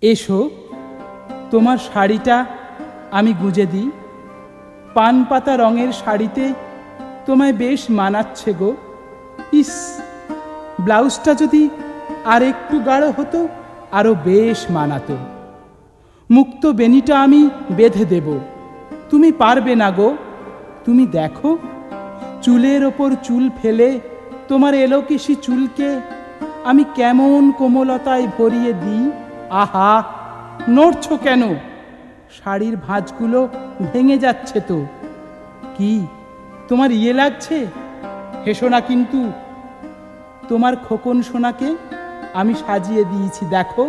এসো, তোমার শাড়িটা আমি গুজে দিই। পান পাতা রঙের শাড়িতে তোমায় বেশ মানাচ্ছে গো। ইস, ব্লাউজটা যদি আর একটু গাঢ় হতো আরও বেশ মানাতো। মুক্ত বেনিটা আমি বেঁধে দেব, তুমি পারবে না গো। তুমি দেখো, চুলের ওপর চুল ফেলে তোমার এলোকেশি চুলকে আমি কেমন কোমলতায় ভরিয়ে দিই। আহা, নড়ছ কেন? শাড়ির ভাঁজগুলো ভেঙে যাচ্ছে তো। কি তোমার ইয়ে লাগছে? হেসো না কিন্তু। তোমার খোকন সোনাকে আমি সাজিয়ে দিয়েছি, দেখো,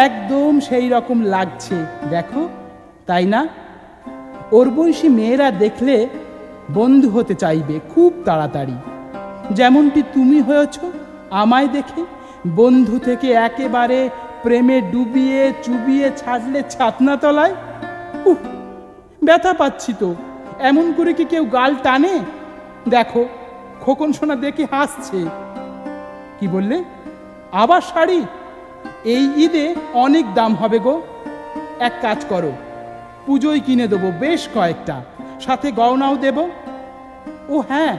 একদম সেই রকম লাগছে, দেখো, তাই না? ওর বয়সী মেয়েরা দেখলে বন্ধু হতে চাইবে খুব তাড়াতাড়ি, যেমনটি তুমি হয়েছ আমায় দেখে। বন্ধু থেকে একেবারে প্রেমে ডুবিয়ে চুবিয়ে ছাড়লে ছাতনা তলায়। উহ, ব্যথা পাচ্ছি তো। এমন করে কি কেউ গাল টানে? দেখো, খোকন সোনা দেখে হাসছে। কি বললে? আবার শাড়ি? এই ঈদে অনেক দাম হবে গো। এক কাজ করো, পুজোয় কিনে দেবো বেশ কয়েকটা, সাথে গয়নাও দেব। ও হ্যাঁ,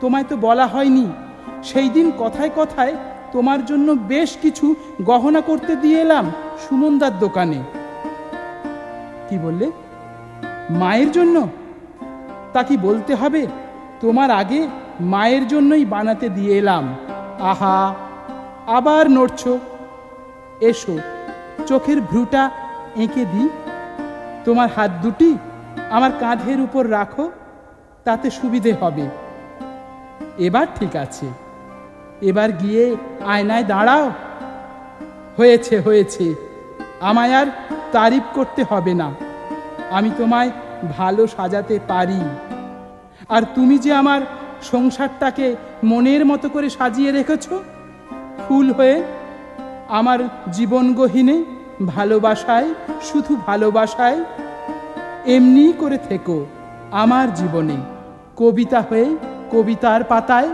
তোমায় তো বলা হয়নি, সেই দিন কথায় কথায় তোমার জন্য বেশ কিছু গহনা করতে দিয়ে এলাম সুমনদার দোকানে। কি বললে? মায়ের জন্য? তা কি বলতে হবে? তোমার আগে মায়ের জন্যই বানাতে দিয়ে এলাম। আহা, আবার নড়ছ। এসো, চোখের ভ্রুটা এঁকে দিই। তোমার হাত দুটি আমার কাঁধের উপর রাখো, তাতে সুবিধে হবে। এবার ঠিক আছে, এবার গিয়ে আয়নায় দাঁড়াও। হয়েছে হয়েছে, আমায় আর তারিফ করতে হবে না, আমি তোমায় ভালো সাজাতে পারি। আর তুমি যে আমার সংসারটাকে মনের মতো করে সাজিয়ে রেখেছ, ফুল হয়ে আমার জীবন গহীনে, ভালোবাসায়, শুধু ভালোবাসায়। এমনি করে থেকো আমার জীবনে, কবিতা হয়ে কবিতার পাতায়।